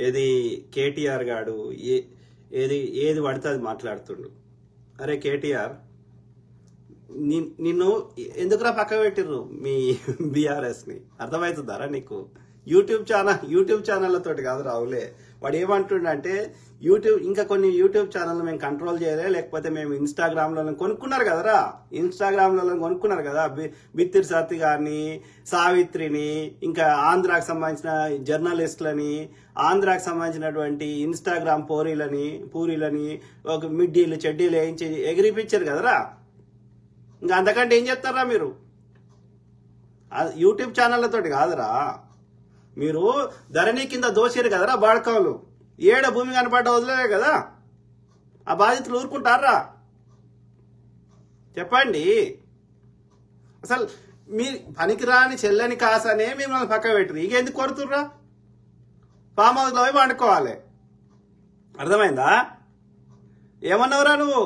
ఏది కేటీఆర్ గాడు ఏది పడితే అది మాట్లాడుతుండు. అరే కేటీఆర్, నిన్ను ఎందుకురా పక్క పెట్టిర్రు మీ బీఆర్ఎస్ ని? అర్థమవుతుందారా నీకు? యూట్యూబ్ ఛానళ్లతోటి కాదు రావులే. వాడు ఏమంటుండంటే ఇంకా కొన్ని యూట్యూబ్ ఛానల్ మేము కంట్రోల్ చేయలే, లేకపోతే మేము ఇన్స్టాగ్రామ్ లో కొనుక్కున్నారు కదరా, కొనుక్కున్నారు కదా బిత్తిరి సత్తి గారిని, సావిత్రిని, ఇంకా ఆంధ్రాకి సంబంధించిన జర్నలిస్టులని, ఆంధ్రాకి సంబంధించినటువంటి ఇన్స్టాగ్రామ్ పూరీలని ఒక మిడ్డీలు చెడ్డీలు వేయించి ఎగిరిపించారు కదరా. ఇంకా అంతకంటే ఏం చెప్తారా మీరు? యూట్యూబ్ ఛానళ్లతోటి కాదురా, మీరు ధరణి కింద దోషారు కదరా బాడకాలు. ఏడ భూమి కనపడ్డ వదిలే కదా, ఆ బాధితులు ఊరుకుంటారా? చెప్పండి. అసలు మీరు పనికిరాని చెల్లని కాసనే మిమ్మల్ని పక్క పెట్టరు. ఇక ఎందుకు కొడుతుర్రా? ఫామ్ హౌస్ లో పోయి వండుకోవాలి. అర్థమైందా? ఏమన్నావురా నువ్వు?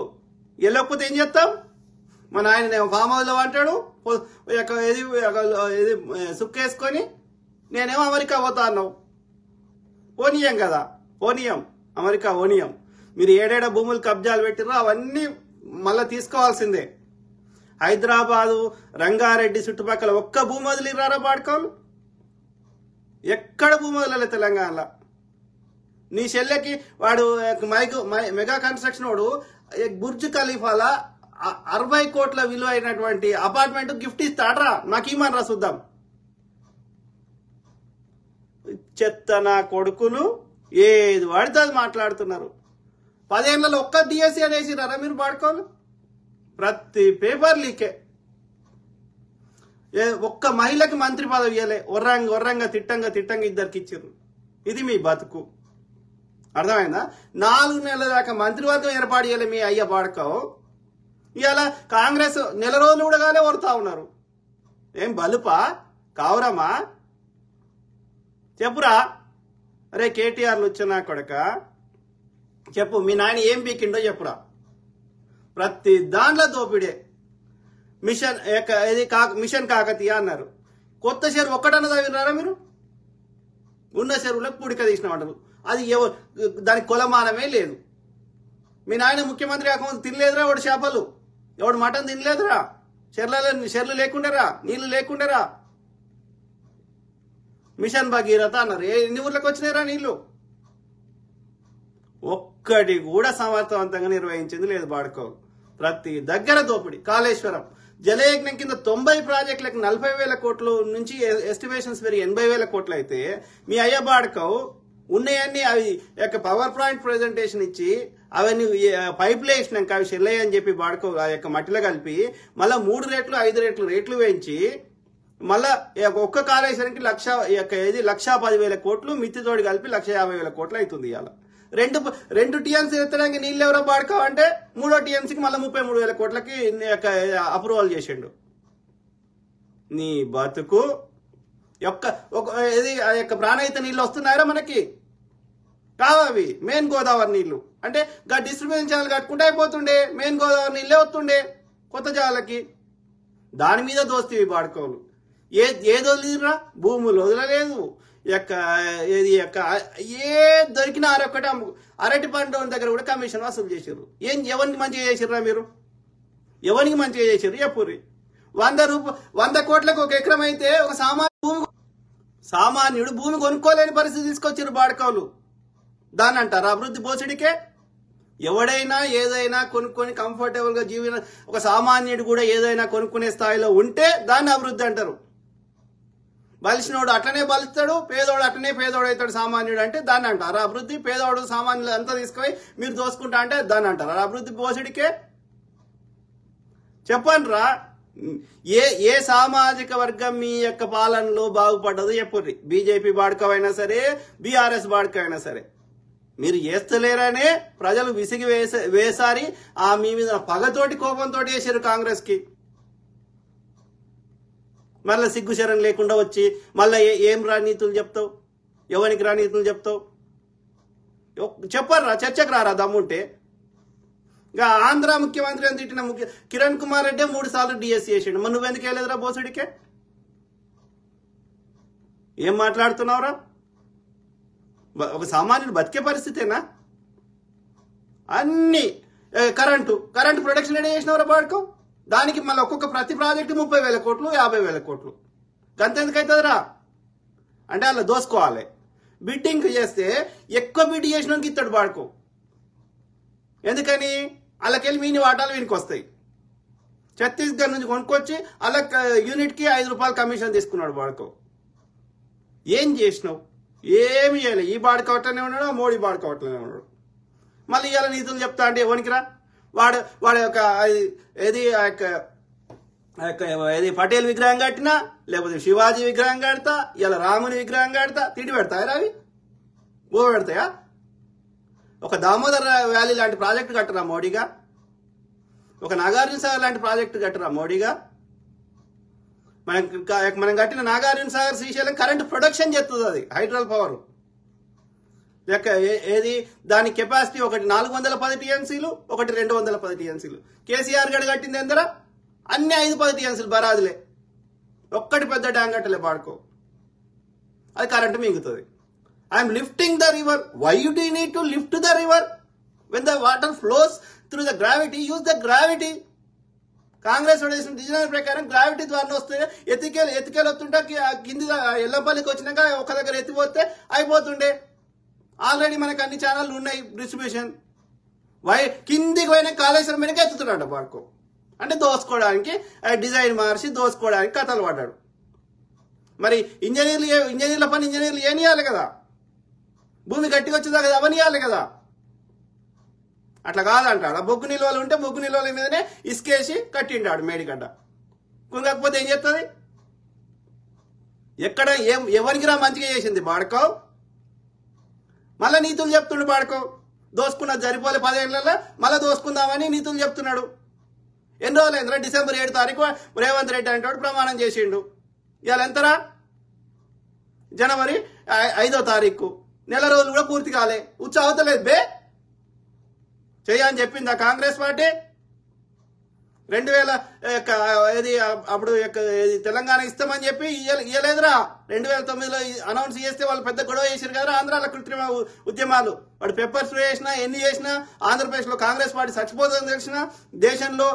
వెళ్ళకపోతే ఏం చేస్తావు? మన ఆయన ఫామ్ హౌస్ లో అంటాడు, సుక్కేసుకొని నేనేమో అమెరికా పోతా అన్నావు. పోనీయం కదా, అమెరికా పోనీయం. మీరు ఏడేడ భూములు కబ్జాలు పెట్టిరో అవన్నీ మళ్ళా తీసుకోవాల్సిందే. హైదరాబాదు, రంగారెడ్డి చుట్టుపక్కల ఒక్క భూమి వదిలిరారా బాడుకోలు? ఎక్కడ భూమి వదలలే తెలంగాణలో. నీ చెల్లెకి వాడు మెగా కన్స్ట్రక్షన్ వాడు బుర్జ్ ఖలీఫాలా 60 కోట్ల విలువ అయినటువంటి అపార్ట్మెంట్ గిఫ్ట్ ఇస్తాడ్రా. నాకు ఇమ్మనరా చూద్దాం. చెత్త నా కొడుకులు ఏది వాడితే అది మాట్లాడుతున్నారు. 10 ఏళ్లలో ఒక్క డిఎస్సీ అనేసిరారా మీరు బాడుకోలు? ప్రతి పేపర్ లీకే. ఒక్క మహిళకి మంత్రి పదవి ఇవ్వలే. ఒర్రంగా తిట్టంగా ఇద్దరికి ఇచ్చారు. ఇది మీ బతుకు. అర్థమైందా? 4 నెలల దాకా మంత్రివర్గం ఏర్పాటు చేయలే మీ అయ్య బాడుకో. ఇవాళ కాంగ్రెస్ నెల రోజులు కూడా కాలే ఓరుతా ఉన్నారు. ఏం బలుపా కావురమా? చెప్పురా. అరే కేటీఆర్లు వచ్చినా కొడక చెప్పు, మీ నాయన ఏం పీకిండో చెప్పురా. ప్రతి దాంట్లో దోపిడే. మిషన్ కాకతీయ అన్నారు. కొత్త చెరువు ఒక్కటన్నా చదివినారా మీరు? ఉన్న చెరువులకు పూడిక తీసినామంటారు. అది దానికి కొలమానమే లేదు. మీ నాయన ముఖ్యమంత్రి కాకముందు తినలేదురా వాడు చేపలు, ఎవడు మటన్ తినలేదురా. చెర్లు లేకుండేరా, నీళ్లు లేకుండేరా. మిషన్ భగీరథ అన్నారు. ఎన్ని ఊర్లకు వచ్చినాయిరా నీళ్లు? ఒక్కటి కూడా సమర్థవంతంగా నిర్వహించింది లేదు బాడుకో. ప్రతి దగ్గర దోపిడి. కాళేశ్వరం జలయజ్ఞం కింద 90 ప్రాజెక్టులకు 40,000 కోట్ల నుంచి ఎస్టిమేషన్స్ పెరిగి 80,000 కోట్లు అయితే మీ అయ్య బాడుకో ఉన్నాయన్నీ అవి పవర్ పాయింట్ ప్రెజెంటేషన్ ఇచ్చి అవన్నీ పైపులు వేసినాక అవి చెల్లయ్య అని చెప్పి బాడుకో ఆ యొక్క మట్టిలో కలిపి మళ్ళా 3 రెట్లు 5 రేట్లు వేయించి మళ్ళా ఒక్క కాళేశ్వరంకి 1,10,000 కోట్లు మిత్తితోడి కలిపి 1,50,000 కోట్లు అవుతుంది. ఇవాళ రెండు టీఎంసీ ఎత్తడానికి నీళ్ళు ఎవరో బాడుకోవంటే 3వ టీఎంసీకి మళ్ళీ 33,000 కోట్లకి అప్రూవల్ చేసిండు. నీ బతుకు ఆ యొక్క ప్రాణహిత నీళ్ళు వస్తున్నాయరా మనకి? కావవి మెయిన్ గోదావరి నీళ్లు. అంటే డిస్ట్రిబ్యూషన్ ఛానల్ కట్టుకుంటే అయిపోతుండే, మెయిన్ గోదావరి నీళ్ళే వస్తుండే కొత్త జాలకి. దాని మీద దోస్తీవి బాడుకోలు. ఏది వదిలిరా? భూములు వదలలేదు. ఏ దొరికిన అరొక్కటి అరటి పండు దగ్గర కూడా కమిషన్ వసూలు చేశారు. ఎవరికి మంచిగా చేసిర్రా మీరు? ఎవరికి మంచిగా చేశారు చెప్పుర్రి. 100 కోట్లకు ఒక ఎకరం అయితే ఒక సామాన్యుడు భూమి కొనుక్కోలేని పరిస్థితి తీసుకొచ్చారు బాడుకోలు. దాన్ని అంటారు అభివృద్ధి పోసడికే? ఎవడైనా ఏదైనా కొనుక్కొని కంఫర్టబుల్ గా ఒక సామాన్యుడు కూడా ఏదైనా కొనుక్కునే స్థాయిలో ఉంటే దాన్ని అభివృద్ధి అంటారు. బలిసినోడు అట్లనే బలుస్తాడు, పేదోడు అట్లనే పేదోడు అవుతాడు. సామాన్యుడు అంటే దాన్ని అంటారు అభివృద్ధి. పేదోడు సామాన్యులు అంతా తీసుకుపోయి మీరు దోసుకుంటా అంటే దాన్ని అంటారు అభివృద్ధి పోసడికే? చెప్పండి రా. ఏ సామాజిక వర్గం మీ యొక్క పాలనలో బాగుపడ్డదో చెప్పుర్రి. బీజేపీ బాడుకవైనా సరే, బీఆర్ఎస్ బాడుకైనా సరే. మీరు చేస్తలేరనే ప్రజలు విసిగి వేసారి మీ మీద పగతోటి కోపంతో వేసారు కాంగ్రెస్ కి. మళ్ళీ సిగ్గుశరం లేకుండా వచ్చి మళ్ళీ ఏం రానీతులు చెప్తావు? ఎవరికి రానీతులు చెప్తావు? చెప్పర్రా, చర్చకు రారా దమ్ముంటే. ఇంకా ఆంధ్ర ముఖ్యమంత్రి అని తిట్టిన కిరణ్ కుమార్ రెడ్డి 3 సార్లు డిఎస్సీ చేసిండు. మరి నువ్వెందుకు వెళ్ళలేదురా బోసుడికే? ఏం మాట్లాడుతున్నావురా? ఒక సామాన్యుడు బతికే పరిస్థితేనా? అన్ని కరెంటు ప్రొడక్షన్ రెడీ చేసినవరా వాడుకో, దానికి మళ్ళీ ఒక్కొక్క ప్రతి ప్రాజెక్టు 30,000 కోట్లు 50,000 కోట్లు. గంతెందుకు అవుతుందిరా? అంటే అలా దోసుకోవాలి. బిడ్డింగ్ చేస్తే ఎక్కువ బిడ్ చేసినోనికి ఇస్తాడు వాడుకో. ఎందుకని? వాళ్ళకెళ్ళి మీని వాటాలు వీనికి వస్తాయి. ఛత్తీస్గఢ్ నుంచి కొనుక్కొచ్చి అలా యూనిట్కి 5 రూపాయలు కమిషన్ తీసుకున్నాడు వాడుకో. ఏం చేసినావు? ఏమి చేయలేదు. ఈ బాడుకోవట్లనే ఉన్నాడు, మోడీ బాడుకోవట్లనే ఉన్నాడు. మళ్ళీ ఇవాళ నీతులు చెప్తా అంటే ఎవరికిరా? వాడి యొక్క ఏది పటేల్ విగ్రహం కట్టినా, లేకపోతే శివాజీ విగ్రహం కడతా, ఇలా రాముని విగ్రహం కడతా, తిండి పెడతాయా అవి? బో పెడతాయా? ఒక దామోదర్ వ్యాలీ లాంటి ప్రాజెక్టు కట్టరా మోడీగా? ఒక నాగార్జున సాగర్ లాంటి ప్రాజెక్టు కట్టరా మోడీగా? మనం కట్టిన నాగార్జున సాగర్ శ్రీశైలం కరెంట్ ప్రొడక్షన్ చేస్తుంది. అది హైడ్రల్ పవర్ లెక్క. ఏది దాని కెపాసిటీ ఒకటి 410 టీఎంసీలు, ఒకటి 210 టీఎంసీలు. కేసీఆర్ గడి కట్టింది ఎందరా? అన్ని 5-10 టీఎంసీలు బరాదులే. ఒక్కటి పెద్ద ట్యాంక్ కట్టలే పాడుకో, అది కరెంటు మింగుతుంది. I'm lifting the river. Why you do need to lift the river? When the water flows through the gravity, use the gravity. Congress వేసిన డిజైన్ ప్రకారం గ్రావిటీ ద్వారా వస్తే ఎత్తికేలు వస్తుంటే కింది ఎల్లపల్లికి వచ్చినాక ఒక దగ్గర ఎత్తిపోతే అయిపోతుండే. ఆల్రెడీ మనకు అన్ని ఛానళ్ళు ఉన్నాయి డిస్ట్రిబ్యూషన్. కిందికి పోయిన కాళేశ్వరం మీదకి ఎత్తుతున్నాడు పాడుకో. అంటే దోసుకోవడానికి, డిజైన్ మార్చి దోసుకోవడానికి కథలు పడ్డాడు. మరి ఇంజనీర్ల పని ఇంజనీర్లు ఏం ఇవ్వాలి కదా? భూమి గట్టిగా వచ్చేదా కదా, అవన్నీ ఇవ్వాలి కదా. అట్లా కాదంటాడు. ఆ బొగ్గు నిల్వలు ఉంటే బొగ్గు నిల్వల మీదనే ఇసుకేసి కట్టిండాడు మేడిగడ్డ. కుంగకపోతే ఏం చేస్తుంది? ఎక్కడ ఎవరికి రా మంచిగా చేసింది బాడుకో? మళ్ళా నీతులు చెప్తుండు బాడుకో. దోసుకున్నది సరిపోలే 10 ఏళ్లలో మళ్ళీ దోసుకుందామని నీతులు చెప్తున్నాడు. ఎన్ని రోజులైందిరా? డిసెంబర్ 7 తారీఖు రేవంత్ రెడ్డి అంటాడు ప్రమాణం చేసిండు. ఇవాళ ఎంతరా? జనవరి 5వ తారీఖు. నెల రోజులు కూడా పూర్తి కాలే. ఉత్సాహతలేదు బే చెయ్యని చెప్పిందా కాంగ్రెస్ పార్టీ? 2000 అప్పుడు తెలంగాణ ఇస్తామని చెప్పి ఇయ్యలేదురా. 2009లో అనౌన్స్ చేస్తే వాళ్ళు పెద్ద గొడవ చేశారు కదా ఆంధ్రాలో కృత్రిమ ఉద్యమాలు. వాడు పెప్పర్ స్ప్రే చేసినా ఎన్ని చేసినా ఆంధ్రప్రదేశ్ లో కాంగ్రెస్ పార్టీ చచ్చిపోతుందని తెలిసిన, దేశంలో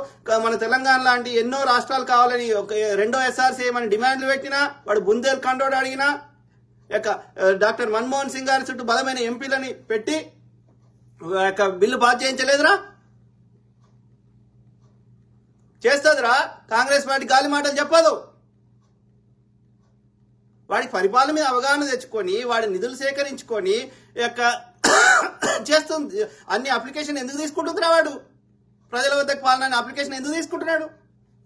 మన తెలంగాణ లాంటి ఎన్నో రాష్ట్రాలు కావాలని రెండో ఎస్ఆర్సీ ఏమని డిమాండ్లు పెట్టినా, వాడు బుందేల్ ఖండోడ్ అడిగినా, డాక్టర్ మన్మోహన్ సింగ్ గారి చుట్టూ బలమైన ఎంపీలని పెట్టి బిల్లు పాస్ చేయించలేదురా. చేస్తుందిరా కాంగ్రెస్ పార్టీ. గాలి మాటలు చెప్పదు. వాడికి పరిపాలన మీద అవగాహన తెచ్చుకొని వాడి నిధులు సేకరించుకొని చేస్తుంది. అన్ని అప్లికేషన్ ఎందుకు తీసుకుంటుందిరా వాడు? ప్రజల వద్దకు పాలన అప్లికేషన్ ఎందుకు తీసుకుంటున్నాడు?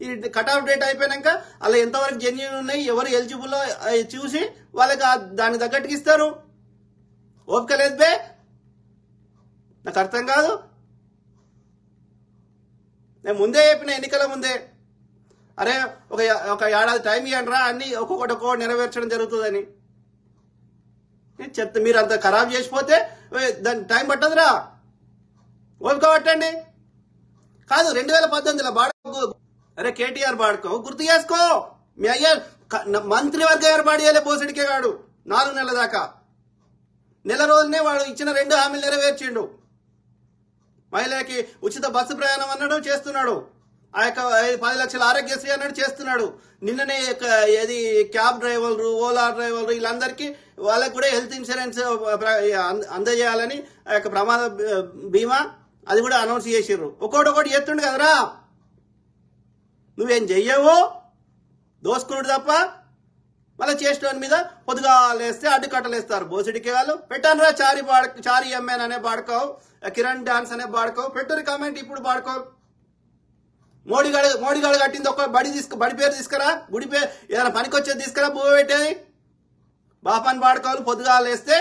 ఈ కట్ ఆఫ్ డేట్ అయిపోయినాక అలా ఎంతవరకు జెన్యూన్ ఉన్నాయి, ఎవరు ఎలిజిబుల్ చూసి వాళ్ళకి దానికి తగ్గట్టుకు ఇస్తారు. ఓపిక లేదు బే, నాకు అర్థం కాదు. నేను ముందే చెప్పిన ఎన్నికల ముందే, అరే ఒక ఏడాది టైం ఇవ్వండి రా, అన్ని ఒక్కొక్కటి నెరవేర్చడం జరుగుతుందని. చెత్త మీరు అంత ఖరాబ్ చేసిపోతే దానికి టైం పట్టదురా, ఓపిక పట్టండి. కాదు 2018లో బాడుకో, అరే కేటీఆర్ బాడుకో గుర్తు చేసుకో. మీ అయ్యా మంత్రివర్గ ఏర్పాటు చేయలే పోసడికే కాడు 4 నెలల దాకా. నెల రోజులనే వాడు ఇచ్చిన 2 హామీలు నెరవేర్చిండు. మహిళలకి ఉచిత బస్సు ప్రయాణం అన్నాడు, చేస్తున్నాడు. 10 లక్షల ఆరోగ్యశ్రీ అన్నాడు, చేస్తున్నాడు. నిన్ననే క్యాబ్ డ్రైవర్లు, ఓలా డ్రైవర్లు వీళ్ళందరికీ వాళ్ళకి కూడా హెల్త్ ఇన్సూరెన్స్ అందజేయాలని ప్రమాద బీమా అది కూడా అనౌన్స్ చేసిర్రు. ఒక్కొక్కటి చేస్తుండు కదరా. నువ్వేం చెయ్యవు, దోసుకున్నాడు తప్ప. మళ్ళీ చేసిన మీద పొద్దుగా లేస్తే అడ్డుకట్టలేస్తారు బోసిడికి వాళ్ళు. పెట్టాను రా చారి ఎమ్మెన్ అనే బాడుకోవు, కిరణ్ డాన్స్ అనే బాడుకోవు, పెట్టురు కామెంట్ ఇప్పుడు బాడుకోవు. మోడీగాడు కట్టింది ఒక బడి పేరు తీసుకురా, గుడి పేరు ఏదైనా పనికొచ్చేది తీసుకురా, భూమి పెట్టేది. బాపాని బాడుకోవాలి పొద్దుగా లేస్తే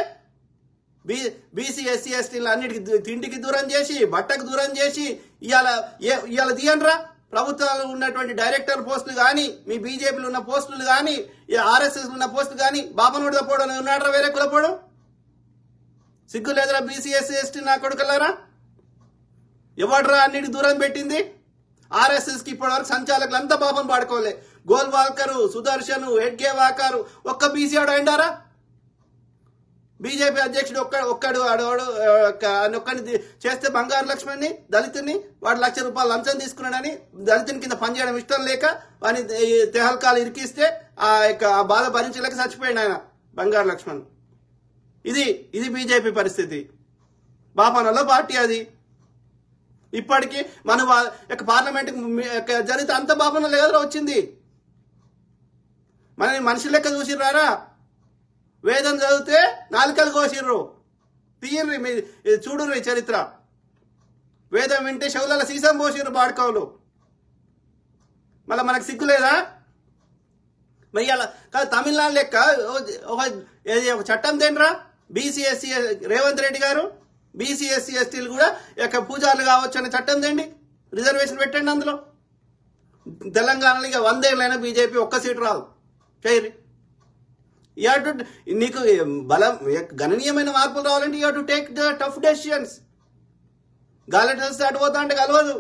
బీసీ ఎస్సీ ఎస్టీలు అన్నిటికి తిండికి దూరం చేసి, బట్టకు దూరం చేసి ఇవాళ తీయండిరా. ప్రభుత్వాలు ఉన్నటువంటి డైరెక్టర్ పోస్టులు కానీ, మీ బీజేపీలో ఉన్న పోస్టులు కానీ, ఆర్ఎస్ఎస్ ఉన్న పోస్టులు కానీ బాపనోడితో పోవడం ఉన్నాడరా వేరే కులపోవడం? సిగ్గు లేదురా బీసీ ఎస్సీ ఎస్టీ నా కొడుకులారా? ఎవడరా అన్నిటికి దూరం పెట్టింది? ఆర్ఎస్ఎస్ కి ఇప్పటి వరకు సంచాలకులు అంతా బాపను పాడుకోలే. గోల్వాల్కరు, సుదర్శను, హెడ్గే వాకారు, ఒక్క బీసీ ఆడు అయిండారా? బీజేపీ అధ్యక్షుడు ఒక్కడు ఒక్కడిని చేస్తే బంగారు లక్ష్మణ్ని దళితుని వాడు ₹1,00,000 లంచం తీసుకున్నాడని దళితుని కింద పనిచేయడం ఇష్టం లేక వాని తెహల్కాలు ఇరికిస్తే ఆ బాధ భరించలేక చచ్చిపోయాడు ఆయన బంగారు లక్ష్మణ్. ఇది బీజేపీ పరిస్థితి. బాపనలో పార్టీ అది. ఇప్పటికీ మన పార్లమెంట్ జరిగితే అంత బాపనలో ఎదురు వచ్చింది. మనని మనుషుల లెక్క చూసిర్రారా? వేదం చదివితే నాలుకలు కోసిర్రు. తీయర్రి మీ చూడుర్రి చరిత్ర. వేదం వింటే శవుల సీసం పోసిర్రు బాడుకోవులు. మళ్ళీ మనకు సిగ్గులేదా? మరి అలా కాదు, తమిళనాడు లెక్క ఒక చట్టం తేండ్రా. బీసీ ఎస్సీ రేవంత్ రెడ్డి గారు బీసీ ఎస్సీ ఎస్టీలు కూడా పూజారులు కావచ్చు అనే చట్టం తేండి, రిజర్వేషన్ పెట్టండి అందులో. తెలంగాణలో ఇక 100 ఏళ్ళైనా బీజేపీ ఒక్క సీటు రాదు. చేయరి. నీకు బలం గణనీయమైన మార్పులు రావాలంటే you to take the tough decisions. గాలెట్ వస్తే అటు పోతా అంటే కలవదు.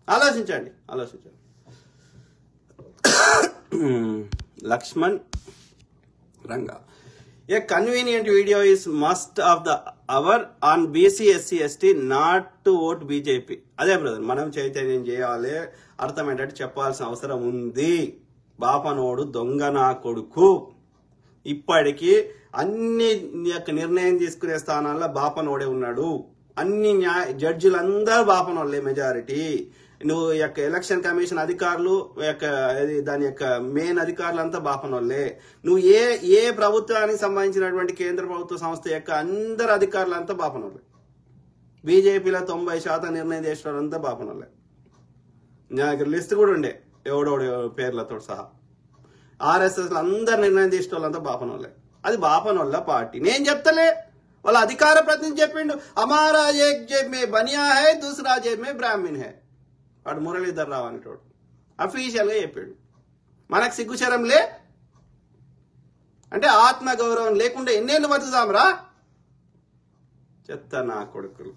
ఆలోచించండి. Laxman Ranga, a convenient video is must of the hour on BC SC ST not to vote BJP. అదే బ్రదర్, మనం చైతన్యం చేయాలి, అర్థమయ్యేటట్టు చెప్పాల్సిన అవసరం ఉంది. బాపనోడు దొంగ నా కొడుకు. ఇప్పటికీ అన్ని నిర్ణయం తీసుకునే స్థానాల్లో బాపనోడే ఉన్నాడు. అన్ని జడ్జిలందరూ బాపనోళ్లే మెజారిటీ. నువ్వు ఎలక్షన్ కమిషన్ అధికారులు దాని యొక్క మెయిన్ అధికారులంతా బాపనోళ్లే. నువ్వు ఏ ప్రభుత్వానికి సంబంధించినటువంటి కేంద్ర ప్రభుత్వ సంస్థ యొక్క అందరు అధికారులంతా బాపనోళ్లే. బీజేపీలో 90% నిర్ణయం చేసిన వాళ్ళంతా బాపనోళ్లే. నా దగ్గర లిస్ట్ కూడా ఉండే ఎవడోడు పేర్లతో సహా. ఆర్ఎస్ఎస్ అందరు నిర్ణయం చేసిన వాళ్ళంతా బాపనోళ్లే. అది బాపనోళ్ళ పార్టీ. నేను చెప్తలే, వాళ్ళ అధికార ప్రతినిధి చెప్పిండు, హమారా ఏక్ జేబ్ మే బనియా హై దూసరా జేబ్ మే బ్రాహ్మణ్ హై. వాడు మురళీధర్ రావు అనేటోడు అఫీషియల్ గా చెప్పాడు. మనకు సిగ్గుచరంలే అంటే ఆత్మగౌరవం లేకుండా ఎన్నేళ్ళు బతుకుదాంరా చెత్త నా కొడుకులు.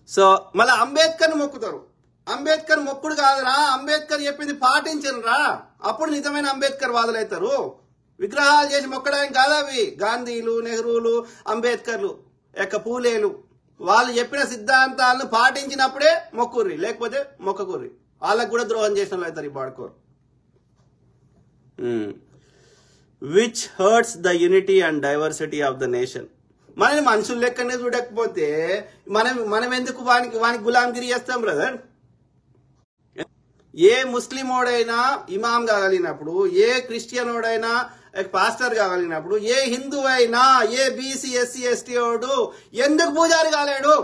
సో మళ్ళీ అంబేద్కర్ మొక్కుతారు. అంబేద్కర్ మొక్కుడు కాదురా, అంబేద్కర్ చెప్పింది పాటించనురా, అప్పుడు నిజమైన అంబేద్కర్ వాదులైతారు. విగ్రహాలు చేసి మొక్కడానికి కాదు అవి. గాంధీలు, నెహ్రూలు, అంబేద్కర్లు పూలేలు వాళ్ళు చెప్పిన సిద్ధాంతాలను పాటించినప్పుడే మొక్కుర్రి, లేకపోతే మొక్కకుర్రి. వాళ్ళకు కూడా ద్రోహం చేసిన వాళ్ళు అవుతారు ఈ పాడుకోరు. Which hurts the unity and diversity of the nation. మనని మనుషులు లెక్కనే చూడకపోతే మనం ఎందుకు వానికి గులాంగిరి చేస్తాం బ్రదర్? ఏ ముస్లిం ఓడైనా ఇమాం కాగలిగినప్పుడు, ఏ క్రిస్టియన్ ఓడైనా పాస్టర్ కాగలిగినప్పుడు, ఏ హిందూ అయినా, ఏ బీసీ ఎస్సీ ఎస్టీ ఓడు ఎందుకు పూజారి కాలేడు?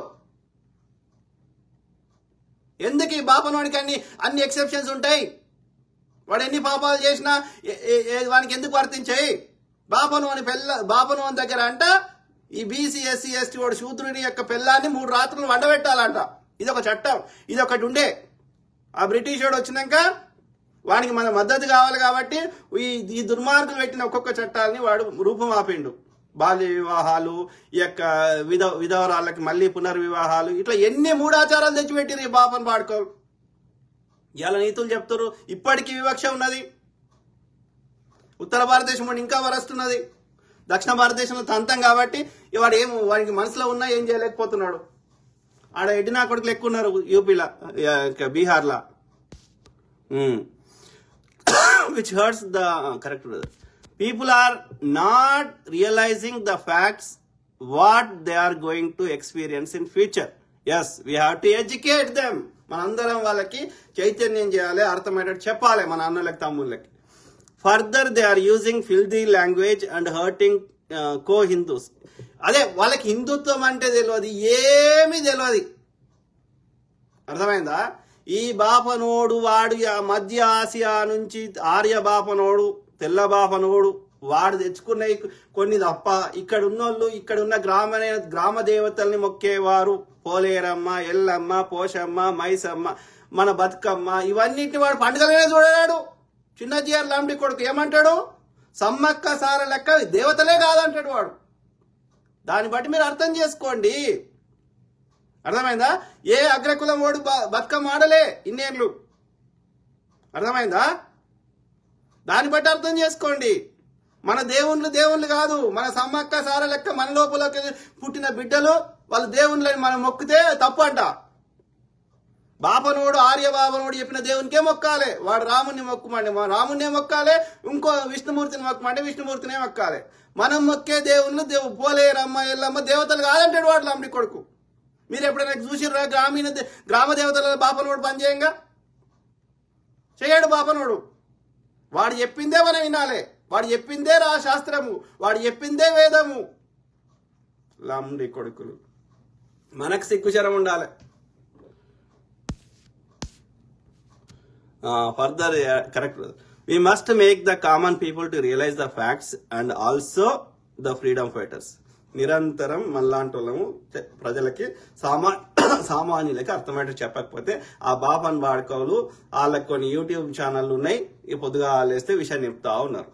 ఎందుకు ఈ బాపనోడికి అన్ని ఎక్సెప్షన్స్ ఉంటాయి? వాడు ఎన్ని పాపాలు చేసినా వానికి ఎందుకు వర్తించాయి? బాపనోని దగ్గర అంట ఈ బీసీ ఎస్సీ ఎస్టీ వాడు శూద్రుని యొక్క పిల్లాన్ని 3 రాత్రులు వండబెట్టాలంట. ఇది ఒక చట్టం, ఇది ఒకటి ఉండే. ఆ బ్రిటిష్ వాడు వచ్చినాక వానికి మన మద్దతు కావాలి కాబట్టి ఈ దుర్మార్గులు పెట్టిన ఒక్కొక్క చట్టాలని వాడు రూపమాపిండు. బాల్య వివాహాలు, ఈ యొక్క విధవరాళ్ళకి మళ్ళీ పునర్వివాహాలు, ఇట్లా ఎన్ని మూఢాచారాలు తెచ్చిపెట్టిరు ఈ బాపను పాడుకోరు. ఇలా నీతులు చెప్తారు. ఇప్పటికీ వివక్ష ఉన్నది. ఉత్తర భారతదేశం ఇంకా వరస్తున్నది. దక్షిణ భారతదేశంలో తంతం కాబట్టి వాడికి మనసులో ఉన్నా ఏం చేయలేకపోతున్నాడు. ఆడ ఎడ్డినా కొడుకులు ఎక్కువ ఉన్నారు యూపీలా, బీహార్లా. Which hurts the correct people are not realising the facts what they are going to experience in future. Yes, we have to educate them. మనందరం వాళ్ళకి చైతన్యం చేయాలి, అర్థమయ్యేటట్టు చెప్పాలి మన అన్నలకి తమ్ముళ్ళకి. Further they are using filthy language and hurting కో హిందూస్. అదే వాళ్ళకి హిందుత్వం అంటే తెలియదు, ఏమీ తెలియదు. అర్థమైందా? ఈ బాపనోడు వాడు మధ్య ఆసియా నుంచి ఆర్య బాపనోడు, తెల్ల బాపనోడు వాడు తెచ్చుకున్న కొన్ని తప్ప ఇక్కడ ఉన్నోళ్ళు, ఇక్కడ ఉన్న గ్రామ దేవతల్ని మొక్కేవారు పోలేరమ్మ, ఎల్లమ్మ, పోషమ్మ, మైసమ్మ, మన బతుకమ్మ, ఇవన్నిటిని వాడు పండుగలనే చూడలేడు. చిన్నజీఆర్ లాంటి కొడుకు ఏమంటాడు? సమ్మక్క సార లెక్క దేవతలే కాదంటాడు వాడు. దాన్ని బట్టి మీరు అర్థం చేసుకోండి. అర్థమైందా? ఏ అగ్రకులం ఓడు బతుకమ్మ ఆడలే ఇన్నేళ్ళు. అర్థమైందా? దాన్ని బట్టి అర్థం చేసుకోండి. మన దేవుళ్ళు కాదు, మన సమ్మక్క సార లెక్క మన లోపలకి పుట్టిన బిడ్డలు వాళ్ళ దేవుళ్ళని మనం మొక్కితే తప్పు అంట. బాపనోడు ఆర్య బాపనోడు చెప్పిన దేవునికే మొక్కాలి, వాడు రాముని మొక్కుమంటే రామునే మొక్కాలి, ఇంకో విష్ణుమూర్తిని మొక్కమంటే విష్ణుమూర్తినే మొక్కాలి. మనం మొక్కే దేవుళ్ళు పోలేరమ్మ ఎల్లమ్మ దేవతలు కాదంటాడు వాడు లంబడి కొడుకు. మీరు ఎప్పుడైనా చూసిర్రా గ్రామ దేవతల బాపనోడు పనిచేయంగా? చేయడు బాపనోడు. వాడు చెప్పిందే మనం వినాలి, వాడు చెప్పిందే శాస్త్రము, వాడు చెప్పిందే వేదము. లంబడి కొడుకులు, మనకు సిగ్గుచరం ఉండాలి. Further correct, we must make the common people to realize the facts and also the freedom fighters. నిరంతరం మనలాంటి వాళ్ళము ప్రజలకి సామాన్యులకి అర్థమయ్యేట్టు చెప్పకపోతే ఆ బాపన్ బాడుకోలు వాళ్ళకి కొన్ని యూట్యూబ్ ఛానళ్ళు ఉన్నాయి, ఈ పొద్దుగా లేస్తే విషయాన్ని చెప్తా ఉన్నారు.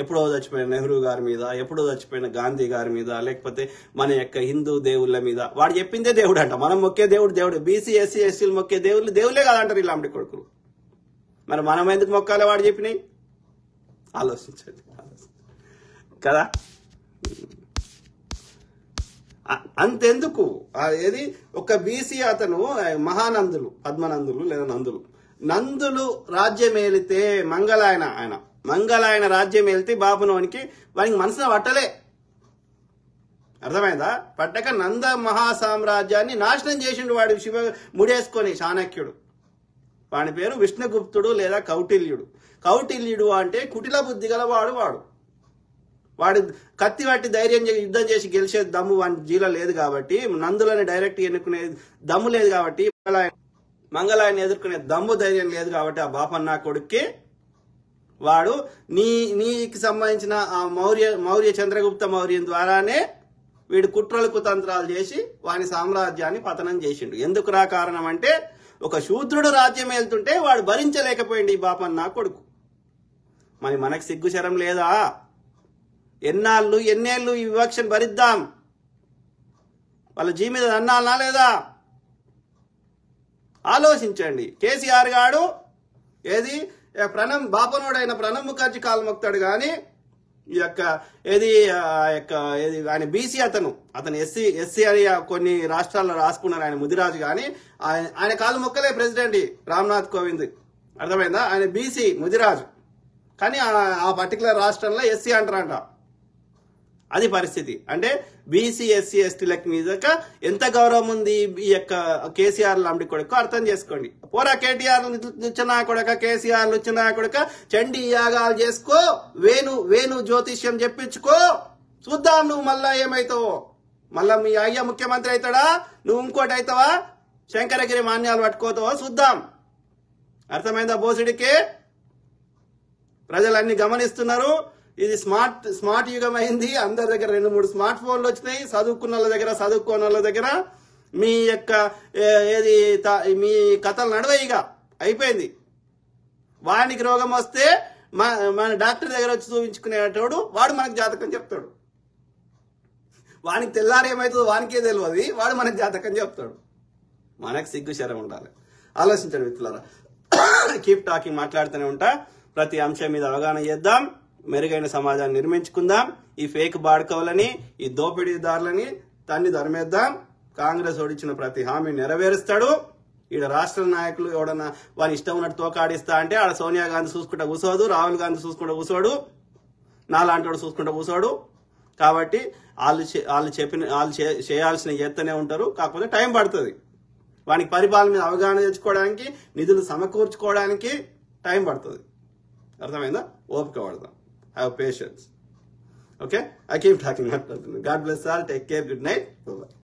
ఎప్పుడో చచ్చిపోయిన నెహ్రూ గారి మీద, ఎప్పుడో చచ్చిపోయిన గాంధీ గారి మీద, లేకపోతే మన యొక్క హిందూ దేవుళ్ళ మీద. వాడు చెప్పిందే దేవుడు అంట. మనం మొక్కే దేవుడు. బీసీ ఎస్సీ ఎస్టీలు మొక్కే దేవుళ్ళే కాదంటారు ఈ లంబడి కొడుకులు. మరి మనం ఎందుకు మొక్కాలి వాడు చెప్పినాయి? ఆలోచించండి కదా. అంతెందుకు, ఏది ఒక బీసీ అతను మహానందులు, పద్మనందులు లేదా నందులు రాజ్యం ఏలితే మంగళాయన రాజ్యం ఏలితే బాపునోనికి వానికి మనసున పట్టలే. అర్థమైందా? పట్టక నంద మహాసామ్రాజ్యాన్ని నాశనం చేసిండు వాడు శివ ముడేసుకొని చాణక్యుడు. వాడి పేరు విష్ణుగుప్తుడు లేదా కౌటిల్యుడు అంటే కుటిల బుద్ధి గల వాడు కత్తి పట్టి ధైర్యం యుద్ధం చేసి గెలిచే దమ్ము వాడి జీలో లేదు కాబట్టి, నందులని డైరెక్ట్ ఎన్నుకునే దమ్ము లేదు కాబట్టి, మంగళాయన్ని ఎదుర్కొనే దమ్ము ధైర్యం లేదు కాబట్టి ఆ బాపన్న కొడుక్కి వాడు నీకు సంబంధించిన ఆ మౌర్య చంద్రగుప్త మౌర్యం ద్వారానే వీడు కుట్రలు కుతంత్రాలు చేసి వాని సామ్రాజ్యాన్ని పతనం చేసిండు. ఎందుకురా కారణం అంటే, ఒక శూద్రుడు రాజ్యం వెళ్తుంటే వాడు భరించలేకపోయింది ఈ బాపన్న కొడుకు. మరి మనకు సిగ్గుశరం లేదా? ఎన్నేళ్ళు ఈ వివక్షను భరిద్దాం? వాళ్ళ జీ మీద అన్నాలనా లేదా? ఆలోచించండి. కేసీఆర్ గాడు ఏది బాపనోడైన ప్రణబ్ ముఖర్జీ కాలు మొక్తాడు కానీ ఈ యొక్క ఆయన బీసీ అతను ఎస్సీ అని కొన్ని రాష్ట్రాల్లో రాసుకున్నారు ఆయన ముదిరాజు. కానీ ఆయన కాలు మొక్కలే ప్రెసిడెంట్ రామ్నాథ్ కోవింద్. అర్థమైందా? ఆయన బీసీ ముదిరాజు కానీ ఆ పర్టికులర్ రాష్ట్రంలో ఎస్సీ అంటారంట. అది పరిస్థితి. అంటే బీసీ ఎస్సీ ఎస్టీలకు మీద ఎంత గౌరవం ఉంది ఈ యొక్క కేసీఆర్ లంబడి కొడుకు అర్థం చేసుకోండి. పోరా కేటీఆర్ లుచ్చనా కొడక, కేసీఆర్ లుచ్చనా కొడక, చండీ యాగాలు చేసుకో, వేణు జ్యోతిష్యం చెప్పించుకో, చూద్దాం నువ్వు మళ్ళా ఏమైతావో. మళ్ళా మీ అయ్య ముఖ్యమంత్రి అవుతాడా, నువ్వు ఇంకోటి అవుతావా, శంకరగిరి మాన్యాలు పట్టుకోతావో చూద్దాం. అర్థమైందా? బోసిడికి ప్రజలన్నీ గమనిస్తున్నారు. ఇది స్మార్ట్ యుగం అయింది. అందరి దగ్గర 2-3 స్మార్ట్ ఫోన్లు వచ్చినాయి. చదువుకున్న వాళ్ళ దగ్గర మీ యొక్క మీ కథలు నడవయిగా అయిపోయింది. వానికి రోగం వస్తే మన డాక్టర్ దగ్గర వచ్చి చూపించుకునేటోడు వాడు మనకు జాతకం చెప్తాడు. వానికి తెల్లారేమవుతుందో వానికే తెలియదు, వాడు మనకు జాతకం చెప్తాడు. మనకు సిగ్గు శరం ఉండాలి. ఆలోచించండి మిత్రులారా. కీప్ టాకింగ్, మాట్లాడుతూనే ఉంటా. ప్రతి అంశం మీద అవగాహన చేద్దాం, మెరుగైన సమాజాన్ని నిర్మించుకుందాం. ఈ ఫేక్ బాడుకోవాలని, ఈ దోపిడీదారులని తన్ని ధర్మేద్దాం. కాంగ్రెస్ ఓడిచ్చిన ప్రతి హామీ నెరవేరుస్తాడు. ఈడ రాష్ట్ర నాయకులు ఎవడన్నా వాని ఇష్టం ఉన్నట్టు తోకాడిస్తా అంటే ఆడ సోనియా గాంధీ చూసుకుంటా కూసోదు, రాహుల్ గాంధీ చూసుకుంటా కూసోడు, నాలాంటి వాడు చూసుకుంటా కూసోడు. కాబట్టి వాళ్ళు చేయాల్సిన ఎత్తనే ఉంటారు. కాకపోతే టైం పడుతుంది. వానికి పరిపాలన మీద అవగాహన తెచ్చుకోవడానికి, నిధులు సమకూర్చుకోవడానికి టైం పడుతుంది. అర్థమైందా? ఓపిక పడదాం. Have patience. Okay? I keep talking. God bless all. Take care. Good night. Bye-bye.